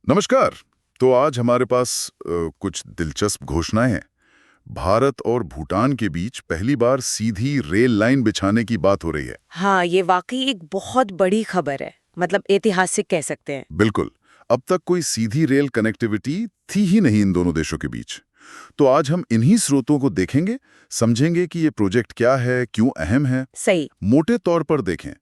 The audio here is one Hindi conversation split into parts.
नमस्कार। तो आज हमारे पास कुछ दिलचस्प घोषणाएं हैं। भारत और भूटान के बीच पहली बार सीधी रेल लाइन बिछाने की बात हो रही है। हाँ, ये वाकई एक बहुत बड़ी खबर है। मतलब ऐतिहासिक कह सकते हैं। बिल्कुल। अब तक कोई सीधी रेल कनेक्टिविटी थी ही नहीं इन दोनों देशों के बीच। तो आज हम इन्हीं स्रोतों को देखेंगे, समझेंगे कि ये प्रोजेक्ट क्या है, क्यों अहम है। सही। मोटे तौर पर देखें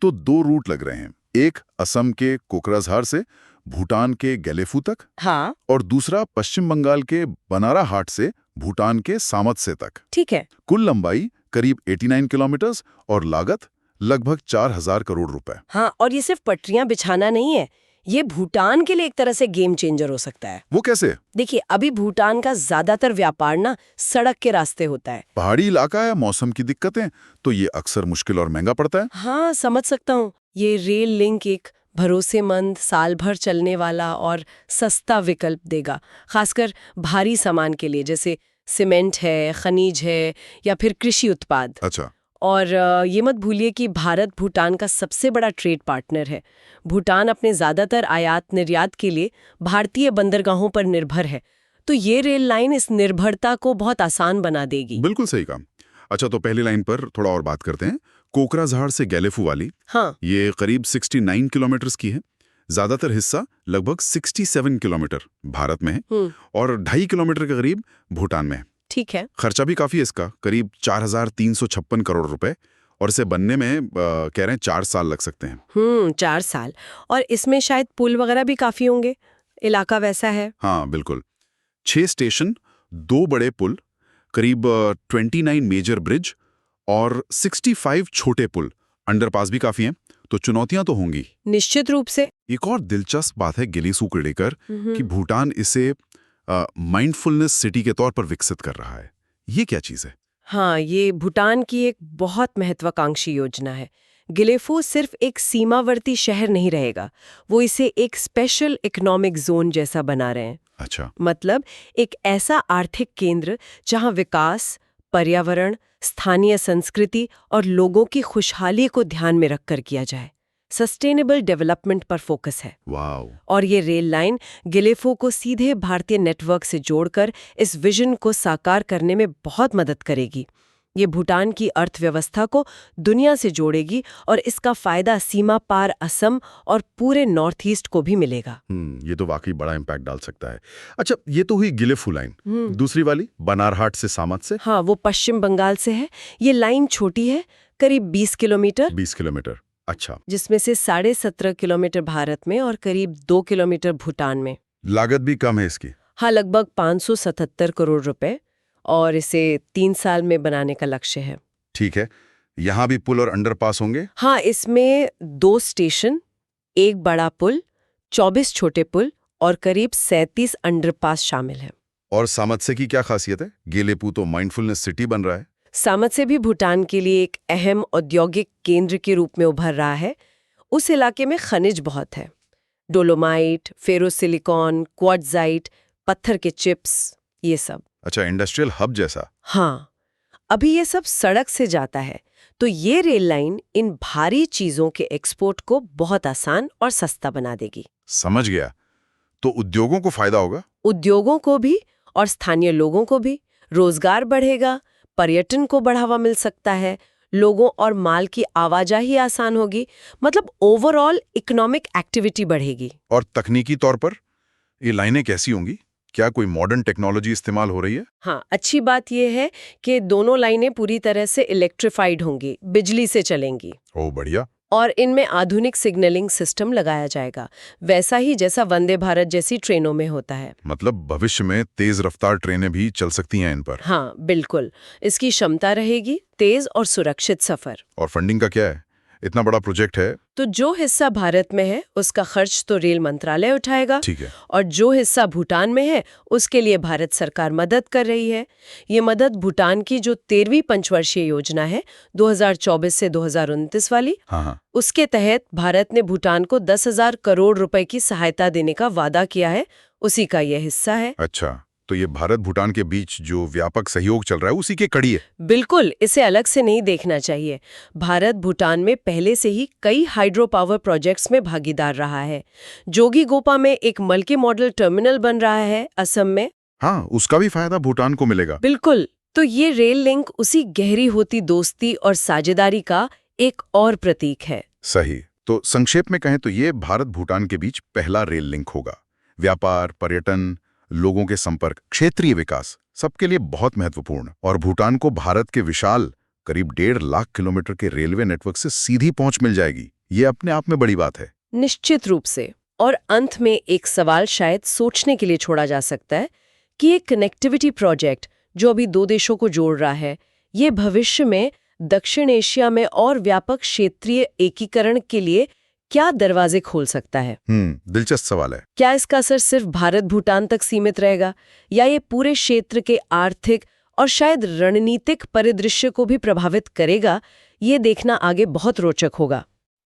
तो दो रूट लग रहे हैं। एक असम के कोकराझार से भूटान के गेलेफू तक, हाँ, और दूसरा पश्चिम बंगाल के बनाराहाट से भूटान के सामतसे तक। ठीक है। कुल लंबाई करीब 89 किलोमीटर्स और लागत लगभग 4,000 करोड़ रुपए। हाँ, और ये सिर्फ पटरियां बिछाना नहीं है, ये भूटान के लिए एक तरह से गेम चेंजर हो सकता है। वो कैसे? देखिए, अभी भूटान का ज्यादातर व्यापार ना सड़क के रास्ते होता है। पहाड़ी इलाका है, मौसम की दिक्कतें, तो ये अक्सर मुश्किल और महंगा पड़ता है। हाँ, समझ सकता हूँ। ये रेल लिंक एक भरोसेमंद, साल भर चलने वाला और सस्ता विकल्प देगा, खासकर भारी सामान के लिए, जैसे सीमेंट है, खनिज है या फिर कृषि उत्पाद। अच्छा। और ये मत भूलिए कि भारत भूटान का सबसे बड़ा ट्रेड पार्टनर है। भूटान अपने ज़्यादातर आयात निर्यात के लिए भारतीय बंदरगाहों पर निर्भर है, तो ये रेल लाइन इस निर्भरता को बहुत आसान बना देगी। बिल्कुल सही काम। अच्छा, तो पहली लाइन पर थोड़ा और बात करते हैं। कोकराझार से गेलेफू वाली, हाँ, ये करीब 69 किलोमीटर की है। ज्यादातर हिस्सा लगभग 67 किलोमीटर भारत में है और 2.5 किलोमीटर के करीब भूटान में है। ठीक है। खर्चा भी काफी है इसका, करीब 4,356 करोड़ रुपए, और इसे बनने में कह रहे हैं 4 साल लग सकते हैं। 4 साल। और इसमें शायद पुल वगैरह भी काफ़ी होंगे, इलाका वैसा है। हाँ बिल्कुल। 6 स्टेशन, 2 बड़े पुल, करीब 29 मेजर ब्रिज और 65 छोटे पुल, अंडरपास भी काफी हैं, तो चुनौतियां तो होंगी। निश्चित रूप से। एक और दिलचस्प बात है गिलीसू को लेकर कि भूटान इसे माइंडफुलनेस सिटी के तौर पर विकसित कर रहा है। ये क्या चीज है? हाँ, ये भूटान की एक बहुत महत्वाकांक्षी योजना है। गिलेफू सिर्फ एक सीमावर्ती शहर नहीं रहेगा, वो इसे एक स्पेशल इकोनॉमिक जोन जैसा बना रहे हैं। अच्छा। मतलब एक ऐसा आर्थिक केंद्र जहां विकास, पर्यावरण, स्थानीय संस्कृति और लोगों की खुशहाली को ध्यान में रखकर किया जाए। सस्टेनेबल डेवलपमेंट पर फोकस है। वाओ। और ये रेल लाइन गिलेफो को सीधे भारतीय नेटवर्क से जोड़कर इस विजन को साकार करने में बहुत मदद करेगी। ये भूटान की अर्थव्यवस्था को दुनिया से जोड़ेगी और इसका फायदा सीमा पार असम और पूरे नॉर्थ ईस्ट को भी मिलेगा। ये तो वाकई बड़ा इम्पैक्ट डाल सकता है। अच्छा, ये तो हुई गिलेफू लाइन। दूसरी वाली बनारहाट से सामत से? हाँ, वो पश्चिम बंगाल से है। ये लाइन छोटी है, करीब 20 किलोमीटर। 20 किलोमीटर। अच्छा। जिसमें से 17.5 किलोमीटर भारत में और करीब 2 किलोमीटर भूटान में। लागत भी कम है इसकी? हाँ, लगभग 577 करोड़ रुपए, और इसे 3 साल में बनाने का लक्ष्य है। ठीक है। यहाँ भी पुल और अंडरपास होंगे? हाँ, इसमें 2 स्टेशन, एक बड़ा पुल, 24 छोटे पुल और करीब 37 अंडरपास शामिल हैं। और सामतसे की क्या खासियत है? गेलेपू तो माइंडफुलनेस सिटी बन रहा है। सामतसे भी भूटान के लिए एक अहम औद्योगिक केंद्र के रूप में उभर रहा है। उस इलाके में खनिज बहुत है, डोलोमाइट, फेरोसिलिकॉन, क्वार्ट्जाइट, पत्थर के चिप्स, ये सब। अच्छा, इंडस्ट्रियल हब जैसा। हाँ, अभी ये सब सड़क से जाता है, तो ये रेल लाइन इन भारी चीजों के एक्सपोर्ट को बहुत आसान और सस्ता बना देगी। समझ गया। तो उद्योगों को फायदा होगा? उद्योगों को भी और स्थानीय लोगों को भी। रोजगार बढ़ेगा, पर्यटन को बढ़ावा मिल सकता है, लोगों और माल की आवाजाही आसान होगी। मतलब ओवरऑल इकोनॉमिक एक्टिविटी बढ़ेगी। और तकनीकी तौर पर ये लाइनें कैसी होंगी? क्या कोई मॉडर्न टेक्नोलॉजी इस्तेमाल हो रही है? हाँ, अच्छी बात यह है कि दोनों लाइनें पूरी तरह से इलेक्ट्रिफाइड होंगी, बिजली से चलेंगी। ओह बढ़िया। और इनमें आधुनिक सिग्नलिंग सिस्टम लगाया जाएगा, वैसा ही जैसा वंदे भारत जैसी ट्रेनों में होता है। मतलब भविष्य में तेज रफ्तार ट्रेनें भी चल सकती हैं इन पर? हाँ, बिल्कुल। इसकी क्षमता रहेगी तेज और सुरक्षित सफर। और फंडिंग का क्या है? इतना बड़ा प्रोजेक्ट है। तो जो हिस्सा भारत में है उसका खर्च तो रेल मंत्रालय उठाएगा। ठीक है। और जो हिस्सा भूटान में है उसके लिए भारत सरकार मदद कर रही है। ये मदद भूटान की जो 13वीं पंचवर्षीय योजना है 2024 से 2029 वाली, हाँ। उसके तहत भारत ने भूटान को 10,000 करोड़ रुपए की सहायता देने का वादा किया है, उसी का यह हिस्सा है। अच्छा, तो ये भारत भूटान के बीच जो व्यापक सहयोग चल रहा है उसी की कड़ी है। बिल्कुल, इसे अलग से नहीं देखना चाहिए। भारत भूटान में पहले से ही कई हाइड्रो पावर प्रोजेक्ट्स में भागीदार रहा है। जोगीघोपा में एक मल्टी मॉडल टर्मिनल बन रहा है असम में। हाँ, उसका भी फायदा भूटान को मिलेगा। बिल्कुल, तो ये रेल लिंक उसी गहरी होती दोस्ती और साझेदारी का एक और प्रतीक है। सही। तो संक्षेप में कहें तो ये भारत भूटान के बीच पहला रेल लिंक होगा। व्यापार, पर्यटन, लोगों के संपर्क, क्षेत्रीय विकास सबके लिए बहुत महत्वपूर्ण। और भूटान को भारत के विशाल करीब 1.5 लाख किलोमीटर के रेलवे नेटवर्क से सीधी पहुंच मिल जाएगी। ये अपने आप में बड़ी बात है। निश्चित रूप से। और अंत में एक सवाल शायद सोचने के लिए छोड़ा जा सकता है कि ये कनेक्टिविटी प्रोजेक्ट जो अभी दो देशों को जोड़ रहा है, ये भविष्य में दक्षिण एशिया में और व्यापक क्षेत्रीय एकीकरण के लिए क्या दरवाजे खोल सकता है? दिलचस्प सवाल है। क्या इसका असर सिर्फ भारत भूटान तक सीमित रहेगा या ये पूरे क्षेत्र के आर्थिक और शायद रणनीतिक परिदृश्य को भी प्रभावित करेगा? ये देखना आगे बहुत रोचक होगा।